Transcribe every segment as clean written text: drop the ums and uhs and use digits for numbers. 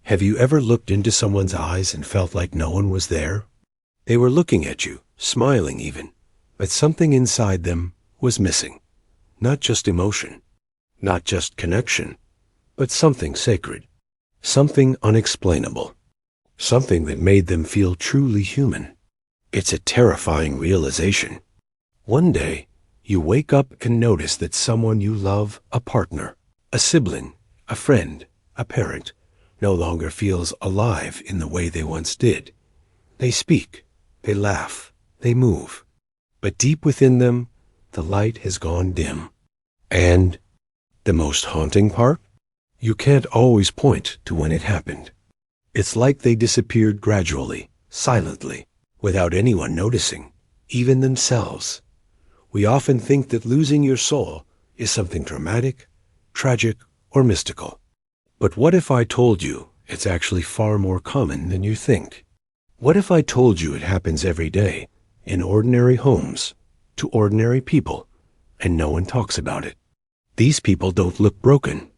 Have you ever looked into someone's eyes and felt like no one was there? They were looking at you, smiling even, but something inside them was missing. Not just emotion, not just connection, but something sacred, something unexplainable, something that made them feel truly human. It's a terrifying realization. One day, you wake up and notice that someone you love, a partner, a sibling, a friend, a parent, no longer feels alive in the way they once did. They speak, they laugh, they move, but deep within them, the light has gone dim. And the most haunting part? You can't always point to when it happened. It's like they disappeared gradually, silently, without anyone noticing, even themselves. We often think that losing your soul is something dramatic, tragic, or mystical. But what if I told you it's actually far more common than you think? What if I told you it happens every day, in ordinary homes, to ordinary people, and no one talks about it? These people don't look broken.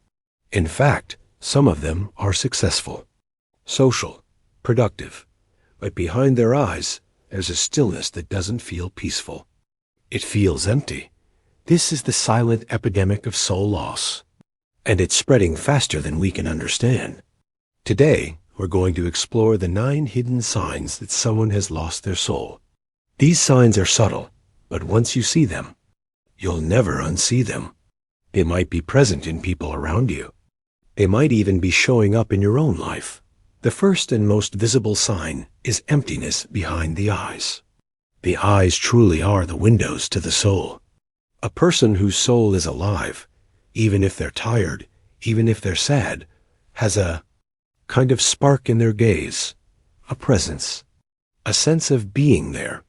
In fact, some of them are successful, social, productive, but behind their eyes, there's a stillness that doesn't feel peaceful. It feels empty. This is the silent epidemic of soul loss, and it's spreading faster than we can understand. Today, we're going to explore the 9 hidden signs that someone has lost their soul. These signs are subtle, but once you see them, you'll never unsee them. They might be present in people around you. They might even be showing up in your own life. The first and most visible sign is emptiness behind the eyes. The eyes truly are the windows to the soul. A person whose soul is alive, even if they're tired, even if they're sad, has a kind of spark in their gaze, a presence, a sense of being there.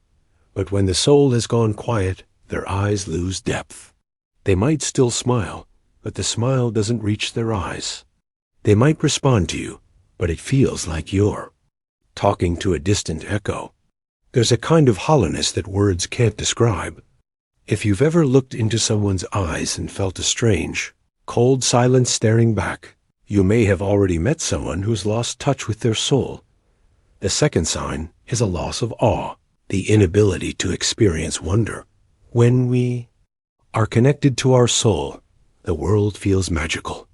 But when the soul has gone quiet, their eyes lose depth. They might still smile, but the smile doesn't reach their eyes. They might respond to you, but it feels like you're talking to a distant echo. There's a kind of hollowness that words can't describe. If you've ever looked into someone's eyes and felt a strange, cold silence staring back, you may have already met someone who's lost touch with their soul. The second sign is a loss of awe, the inability to experience wonder. When we are connected to our soul, the world feels magical.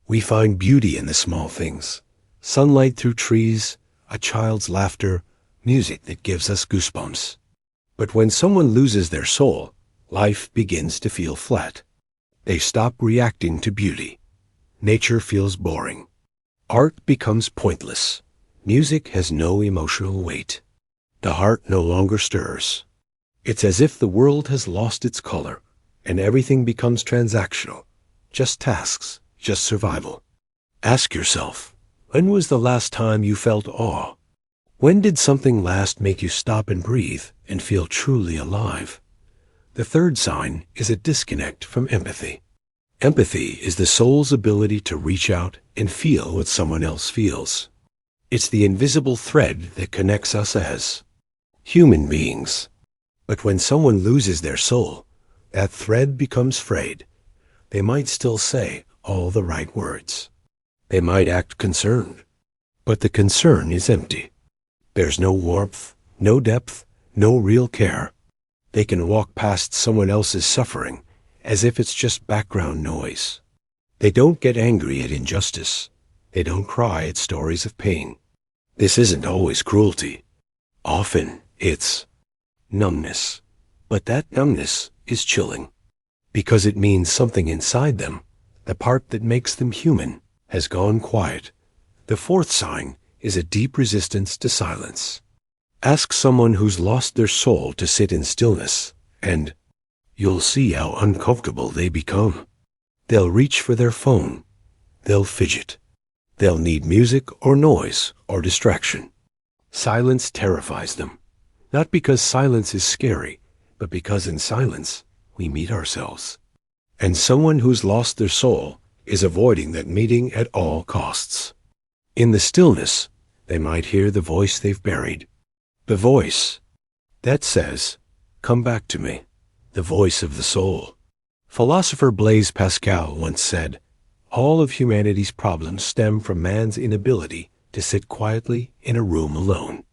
We find beauty in the small things. Sunlight through trees, a child's laughter, music that gives us goosebumps. But when someone loses their soul, life begins to feel flat. They stop reacting to beauty. Nature feels boring. Art becomes pointless. Music has no emotional weight. The heart no longer stirs. It's as if the world has lost its color, and everything becomes transactional. Just tasks, just survival. Ask yourself, when was the last time you felt awe? When did something last make you stop and breathe and feel truly alive? The third sign is a disconnect from empathy. Empathy is the soul's ability to reach out and feel what someone else feels. It's the invisible thread that connects us as human beings. But when someone loses their soul, that thread becomes frayed. They might still say all the right words. They might act concerned, but the concern is empty. There's no warmth, no depth, no real care. They can walk past someone else's suffering as if it's just background noise. They don't get angry at injustice. They don't cry at stories of pain. This isn't always cruelty. Often it's numbness. But that numbness is chilling, because it means something inside them, the part that makes them human, has gone quiet. The fourth sign is a deep resistance to silence. Ask someone who's lost their soul to sit in stillness, and you'll see how uncomfortable they become. They'll reach for their phone. They'll fidget. They'll need music or noise or distraction. Silence terrifies them, not because silence is scary, but because in silence we meet ourselves. And someone who's lost their soul is avoiding that meeting at all costs. In the stillness, they might hear the voice they've buried. The voice that says, "Come back to me," the voice of the soul. Philosopher Blaise Pascal once said, All of humanity's problems stem from man's inability to sit quietly in a room alone.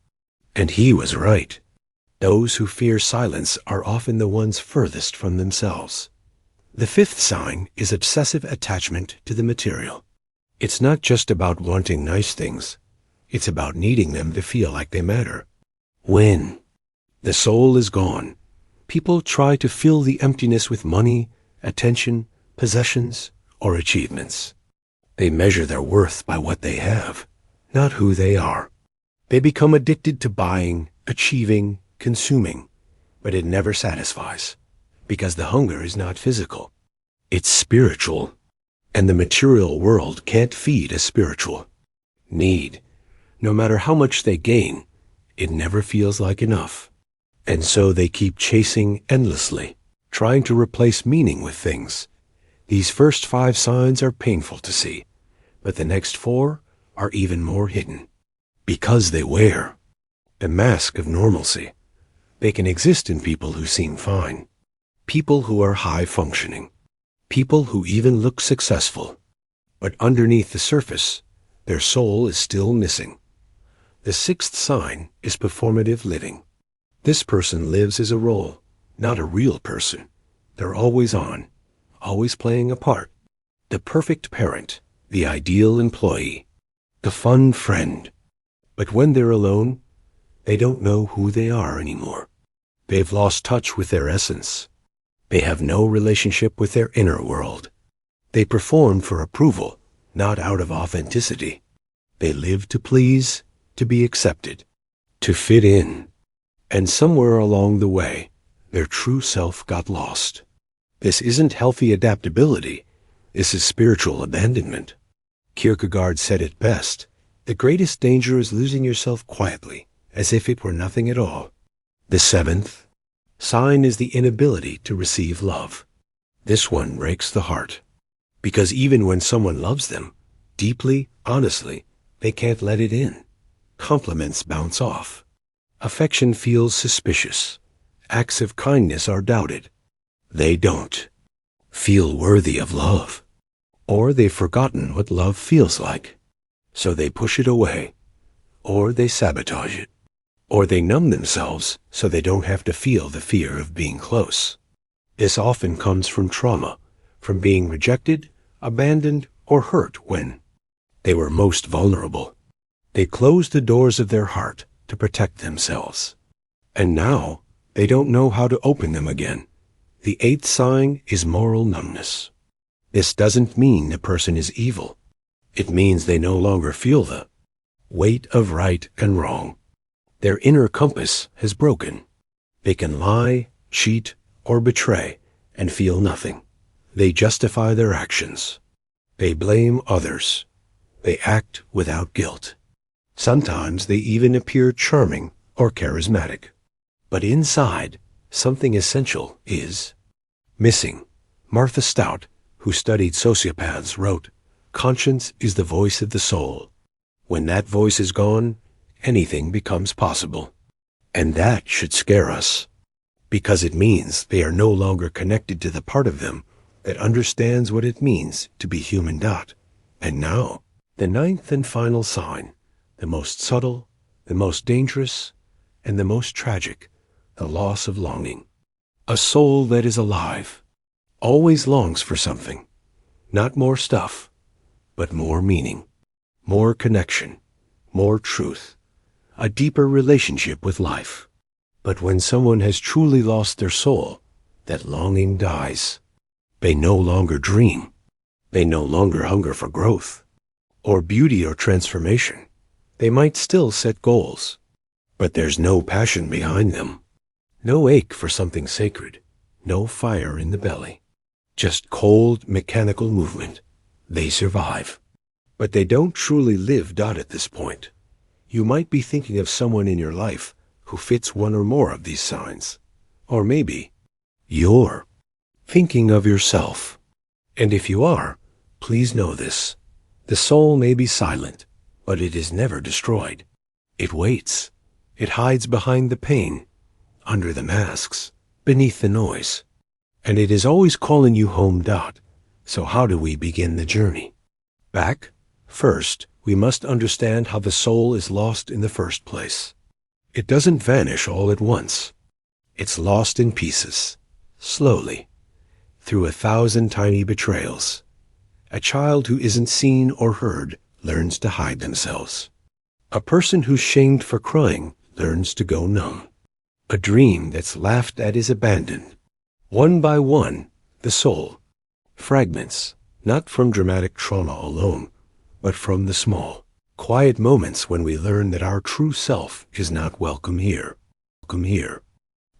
And he was right. Those who fear silence are often the ones furthest from themselves. The fifth sign is obsessive attachment to the material. It's not just about wanting nice things. It's about needing them to feel like they matter. When the soul is gone, people try to fill the emptiness with money, attention, possessions, or achievements. They measure their worth by what they have, not who they are. They become addicted to buying, achieving, consuming, but it never satisfies, because the hunger is not physical. It's spiritual, and the material world can't feed a spiritual need. No matter how much they gain, it never feels like enough. And so they keep chasing endlessly, trying to replace meaning with things. These first 5 signs are painful to see, but the next 4 are even more hidden, because they wear the mask of normalcy. They can exist in people who seem fine, people who are high-functioning, people who even look successful, but underneath the surface, their soul is still missing. The 6th sign is performative living. This person lives as a role, not a real person. They're always on, always playing a part. The perfect parent, the ideal employee, the fun friend. But when they're alone, they don't know who they are anymore. They've lost touch with their essence. They have no relationship with their inner world. They perform for approval, not out of authenticity. They live to please, to be accepted, to fit in. And somewhere along the way, their true self got lost. This isn't healthy adaptability. This is spiritual abandonment. Kierkegaard said it best. The greatest danger is losing yourself quietly, as if it were nothing at all. The 7th sign is the inability to receive love. This one breaks the heart, because even when someone loves them, deeply, honestly, they can't let it in. Compliments bounce off. Affection feels suspicious. Acts of kindness are doubted. They don't feel worthy of love, or they've forgotten what love feels like. So they push it away, or they sabotage it, or they numb themselves so they don't have to feel the fear of being close. This often comes from trauma, from being rejected, abandoned, or hurt when they were most vulnerable. They closed the doors of their heart to protect themselves, and now they don't know how to open them again. The 8th sign is moral numbness. This doesn't mean a person is evil. It means they no longer feel the weight of right and wrong. Their inner compass has broken. They can lie, cheat, or betray and feel nothing. They justify their actions. They blame others. They act without guilt. Sometimes they even appear charming or charismatic. But inside, something essential is missing. Martha Stout, who studied sociopaths, wrote, "Conscience is the voice of the soul. When that voice is gone, anything becomes possible." And that should scare us, because it means they are no longer connected to the part of them that understands what it means to be human. And now, the 9th and final sign, the most subtle, the most dangerous, and the most tragic, the loss of longing. A soul that is alive always longs for something, not more stuff, but more meaning, more connection, more truth, a deeper relationship with life. But when someone has truly lost their soul, that longing dies. They no longer dream. They no longer hunger for growth, or beauty or transformation. They might still set goals, but there's no passion behind them. No ache for something sacred, no fire in the belly. Just cold, mechanical movement. They survive. But they don't truly live. At this point, you might be thinking of someone in your life who fits one or more of these signs. Or maybe you're thinking of yourself. And if you are, please know this. The soul may be silent, but it is never destroyed. It waits. It hides behind the pain, under the masks, beneath the noise. And it is always calling you home. So how do we begin the journey? back, first, we must understand how the soul is lost in the first place. It doesn't vanish all at once. It's lost in pieces, slowly, through 1,000 tiny betrayals. A child who isn't seen or heard learns to hide themselves. A person who's shamed for crying learns to go numb. A dream that's laughed at is abandoned. One by one, the soul, fragments, not from dramatic trauma alone, but from the small, quiet moments when we learn that our true self is not welcome here.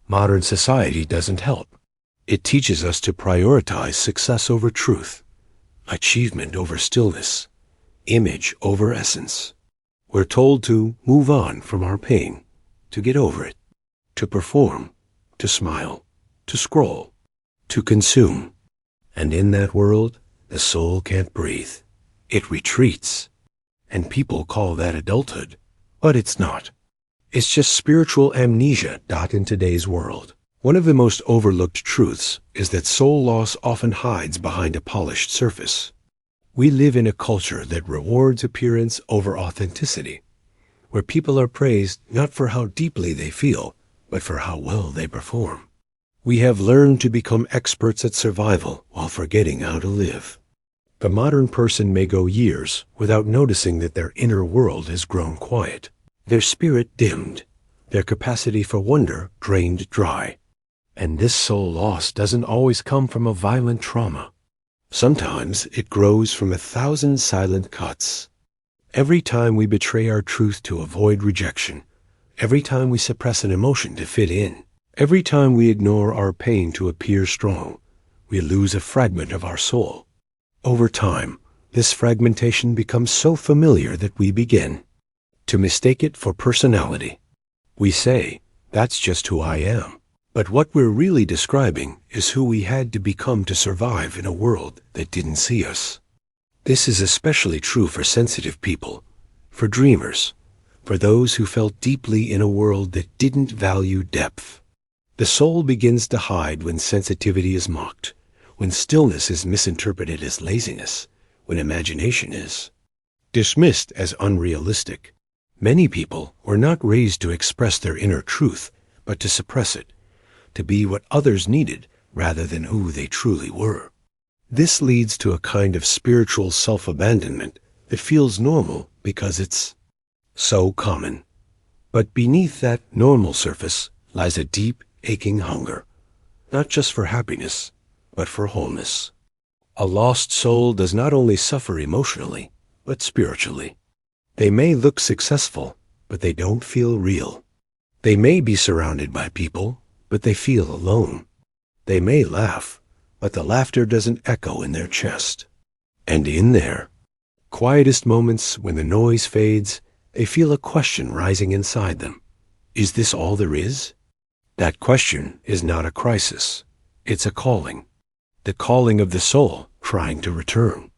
Modern society doesn't help. It teaches us to prioritize success over truth, achievement over stillness, image over essence. We're told to move on from our pain, to get over it, to perform, to smile, to scroll, to consume. And in that world, the soul can't breathe. It retreats. And people call that adulthood, but it's not. It's just spiritual amnesia in today's world. One of the most overlooked truths is that soul loss often hides behind a polished surface. We live in a culture that rewards appearance over authenticity, where people are praised not for how deeply they feel, but for how well they perform. We have learned to become experts at survival while forgetting how to live. The modern person may go years without noticing that their inner world has grown quiet, their spirit dimmed, their capacity for wonder drained dry. And this soul loss doesn't always come from a violent trauma. Sometimes it grows from 1,000 silent cuts. Every time we betray our truth to avoid rejection, every time we suppress an emotion to fit in, every time we ignore our pain to appear strong, we lose a fragment of our soul. Over time, this fragmentation becomes so familiar that we begin to mistake it for personality. We say, "That's just who I am." But what we're really describing is who we had to become to survive in a world that didn't see us. This is especially true for sensitive people, for dreamers, for those who felt deeply in a world that didn't value depth. The soul begins to hide when sensitivity is mocked, when stillness is misinterpreted as laziness, when imagination is dismissed as unrealistic. Many people were not raised to express their inner truth, but to suppress it, to be what others needed rather than who they truly were. This leads to a kind of spiritual self-abandonment that feels normal because it's so common. But beneath that normal surface lies a deep, aching hunger, not just for happiness, but for wholeness. A lost soul does not only suffer emotionally, but spiritually. They may look successful, but they don't feel real. They may be surrounded by people, but they feel alone. They may laugh, but the laughter doesn't echo in their chest. And in their quietest moments, when the noise fades, they feel a question rising inside them. Is this all there is? That question is not a crisis. It's a calling. The calling of the soul trying to return.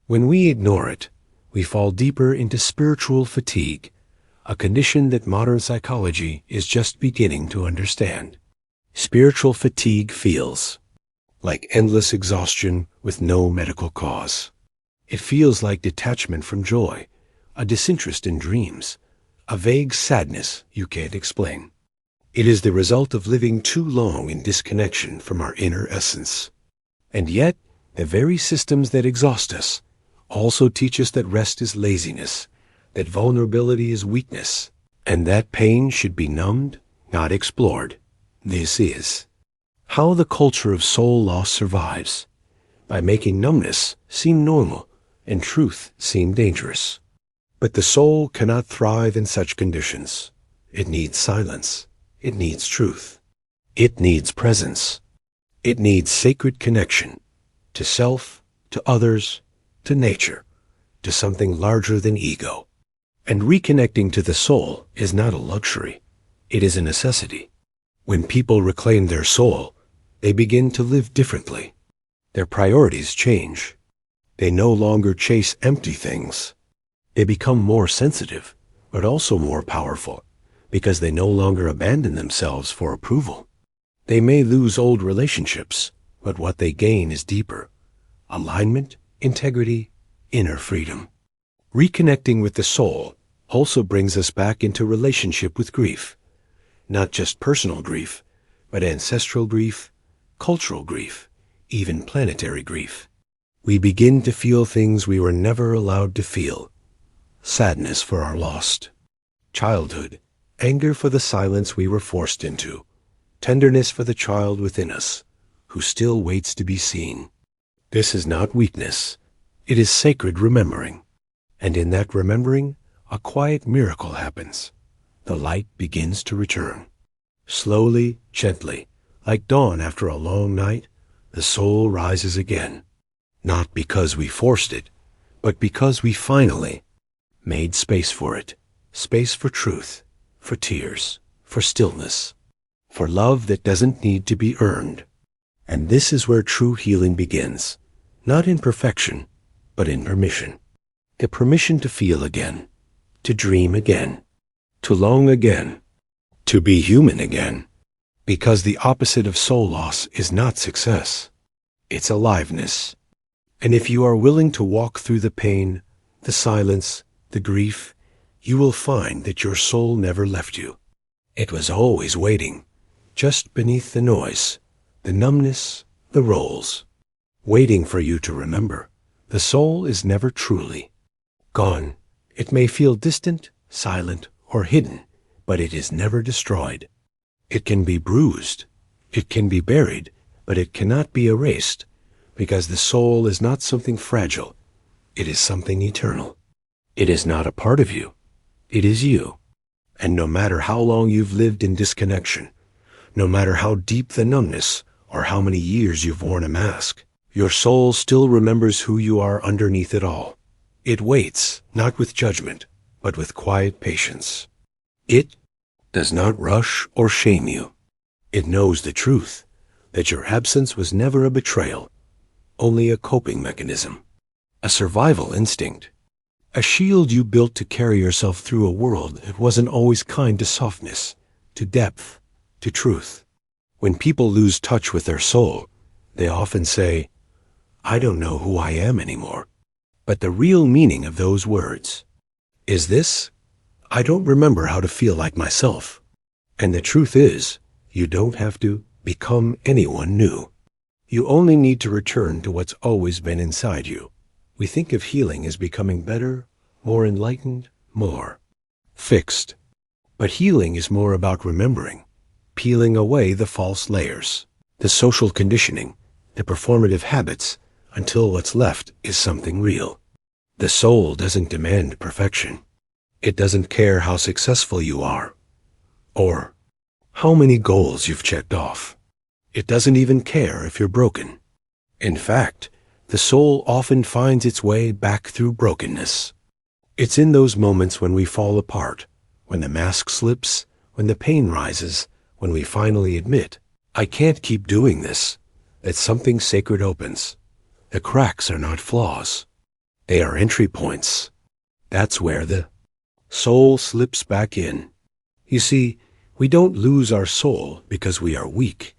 When we ignore it, we fall deeper into spiritual fatigue, a condition that modern psychology is just beginning to understand. Spiritual fatigue feels like endless exhaustion with no medical cause. It feels like detachment from joy, a disinterest in dreams, a vague sadness you can't explain. It is the result of living too long in disconnection from our inner essence. And yet, the very systems that exhaust us also teach us that rest is laziness, that vulnerability is weakness, and that pain should be numbed, not explored. This is how the culture of soul loss survives, by making numbness seem normal and truth seem dangerous. But the soul cannot thrive in such conditions. It needs silence. It needs truth. It needs presence. It needs sacred connection to self, to others, to nature, to something larger than ego. And reconnecting to the soul is not a luxury. It is a necessity. When people reclaim their soul, they begin to live differently. Their priorities change. They no longer chase empty things. They become more sensitive, but also more powerful, because they no longer abandon themselves for approval. They may lose old relationships, but what they gain is deeper. Alignment, integrity, inner freedom. Reconnecting with the soul also brings us back into relationship with grief. Not just personal grief, but ancestral grief, cultural grief, even planetary grief. We begin to feel things we were never allowed to feel. Sadness for our lost childhood, anger for the silence we were forced into, tenderness for the child within us, who still waits to be seen. This is not weakness. It is sacred remembering. And in that remembering, a quiet miracle happens. The light begins to return. Slowly, gently, like dawn after a long night, the soul rises again. Not because we forced it, but because we finally made space for it. Space for truth, for tears, for stillness, for love that doesn't need to be earned. And this is where true healing begins, not in perfection, but in permission. The permission to feel again, to dream again, to long again, to be human again. Because the opposite of soul loss is not success. It's aliveness. And if you are willing to walk through the pain, the silence, the grief, you will find that your soul never left you. It was always waiting, just beneath the noise, the numbness, the rolls, waiting for you to remember. The soul is never truly gone. It may feel distant, silent, or hidden, but it is never destroyed. It can be bruised, it can be buried, but it cannot be erased, because the soul is not something fragile. It is something eternal. It is not a part of you. It is you. And no matter how long you've lived in disconnection, no matter how deep the numbness or how many years you've worn a mask, your soul still remembers who you are underneath it all. It waits, not with judgment, but with quiet patience. It does not rush or shame you. It knows the truth, that your absence was never a betrayal, only a coping mechanism, a survival instinct, a shield you built to carry yourself through a world that wasn't always kind to softness, to depth, to truth. When people lose touch with their soul, they often say, "I don't know who I am anymore." But the real meaning of those words is this: I don't remember how to feel like myself. And the truth is, you don't have to become anyone new. You only need to return to what's always been inside you. We think of healing as becoming better, more enlightened, more fixed. But healing is more about remembering, peeling away the false layers, the social conditioning, the performative habits, until what's left is something real. The soul doesn't demand perfection. It doesn't care how successful you are, or how many goals you've checked off. It doesn't even care if you're broken. In fact, the soul often finds its way back through brokenness. It's in those moments when we fall apart, when the mask slips, when the pain rises, when we finally admit, "I can't keep doing this," that something sacred opens. The cracks are not flaws. They are entry points. That's where the soul slips back in. You see, we don't lose our soul because we are weak.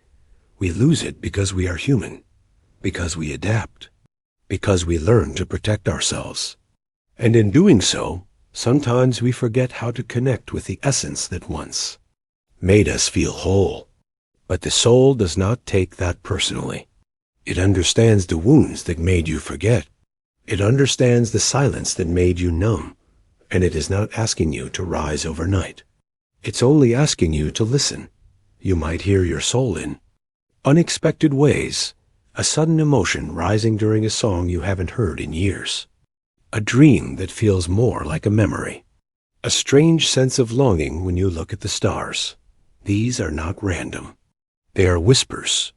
We lose it because we are human, because we adapt, because we learn to protect ourselves. And in doing so, sometimes we forget how to connect with the essence that once made us feel whole. But the soul does not take that personally. It understands the wounds that made you forget. It understands the silence that made you numb. And it is not asking you to rise overnight. It's only asking you to listen. You might hear your soul in unexpected ways, a sudden emotion rising during a song you haven't heard in years, a dream that feels more like a memory, a strange sense of longing when you look at the stars. These are not random. They are whispers,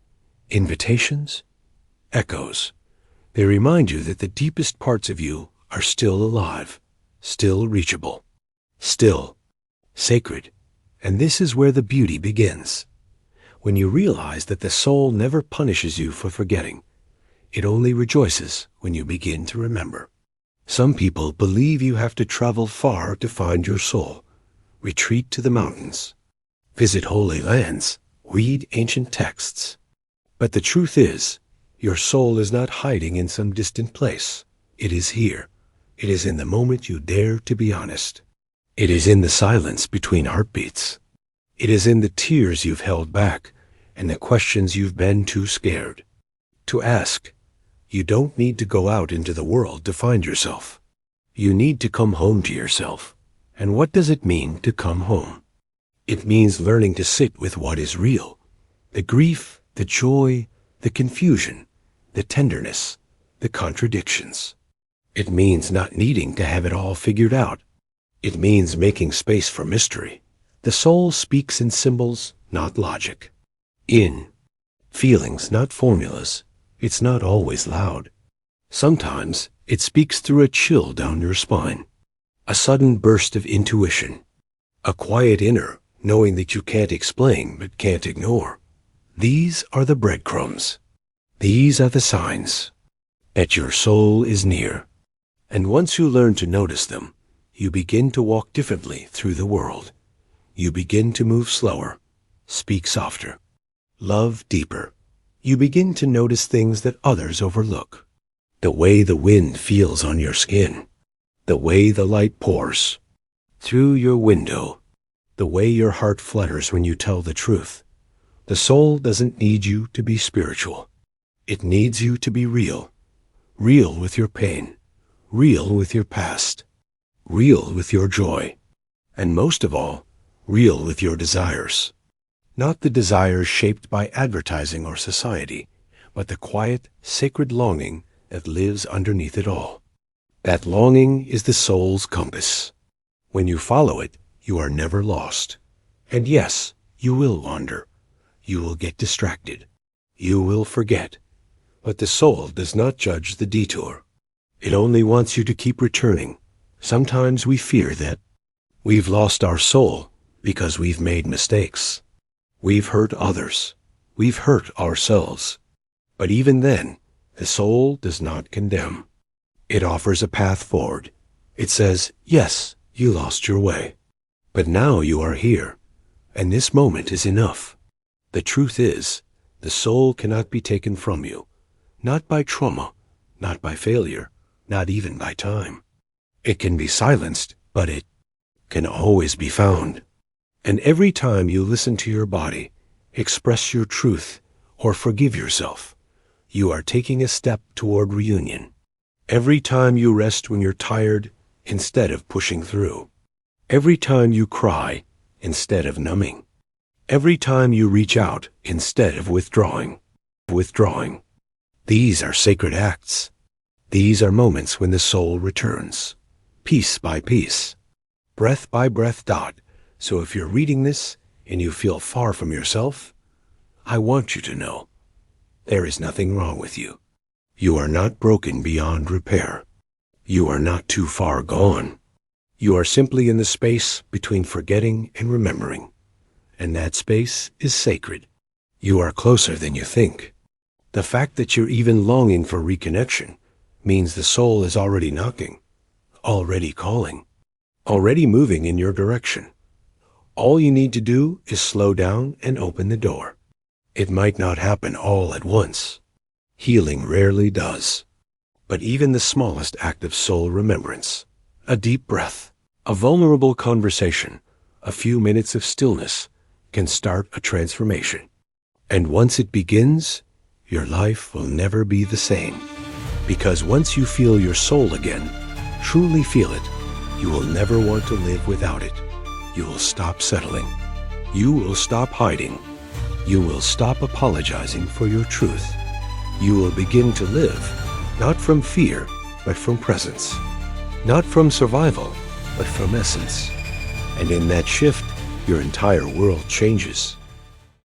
invitations, echoes. They remind you that the deepest parts of you are still alive, still reachable, still sacred. And this is where the beauty begins. When you realize that the soul never punishes you for forgetting, it only rejoices when you begin to remember. Some people believe you have to travel far to find your soul, retreat to the mountains, visit holy lands, read ancient texts. But the truth is, your soul is not hiding in some distant place. It is here. It is in the moment you dare to be honest. It is in the silence between heartbeats. It is in the tears you've held back and the questions you've been too scared to ask. You don't need to go out into the world to find yourself. You need to come home to yourself. And what does it mean to come home? It means learning to sit with what is real. The grief, the joy, the confusion, the tenderness, the contradictions. It means not needing to have it all figured out. It means making space for mystery. The soul speaks in symbols, not logic. In feelings, not formulas. It's not always loud. Sometimes it speaks through a chill down your spine, a sudden burst of intuition, a quiet inner knowing that you can't explain but can't ignore. These are the breadcrumbs. These are the signs that your soul is near. And once you learn to notice them, you begin to walk differently through the world. You begin to move slower, speak softer, love deeper. You begin to notice things that others overlook. The way the wind feels on your skin, the way the light pours through your window, the way your heart flutters when you tell the truth. The soul doesn't need you to be spiritual. It needs you to be real. Real with your pain, real with your past, real with your joy, and most of all, real with your desires. Not the desires shaped by advertising or society, but the quiet, sacred longing that lives underneath it all. That longing is the soul's compass. When you follow it, you are never lost. And yes, you will wander. You will get distracted. You will forget. But the soul does not judge the detour. It only wants you to keep returning. Sometimes we fear that we've lost our soul because we've made mistakes. We've hurt others. We've hurt ourselves. But even then, the soul does not condemn. It offers a path forward. It says, yes, you lost your way. But now you are here, and this moment is enough. The truth is, the soul cannot be taken from you. Not by trauma, not by failure, not even by time. It can be silenced, but it can always be found. And every time you listen to your body, express your truth, or forgive yourself, you are taking a step toward reunion. Every time you rest when you're tired, instead of pushing through. Every time you cry, instead of numbing. Every time you reach out, instead of withdrawing. These are sacred acts. These are moments when the soul returns, piece by piece, breath by breath. So if you're reading this and you feel far from yourself, I want you to know there is nothing wrong with you. You are not broken beyond repair. You are not too far gone. You are simply in the space between forgetting and remembering, and that space is sacred. You are closer than you think. The fact that you're even longing for reconnection means the soul is already knocking, already calling, already moving in your direction. All you need to do is slow down and open the door. It might not happen all at once. Healing rarely does. But even the smallest act of soul remembrance, a deep breath, a vulnerable conversation, a few minutes of stillness, can start a transformation. And once it begins, your life will never be the same. Because once you feel your soul again, truly feel it, you will never want to live without it. You will stop settling. You will stop hiding. You will stop apologizing for your truth. You will begin to live, not from fear, but from presence. Not from survival, but from essence. And in that shift, your entire world changes.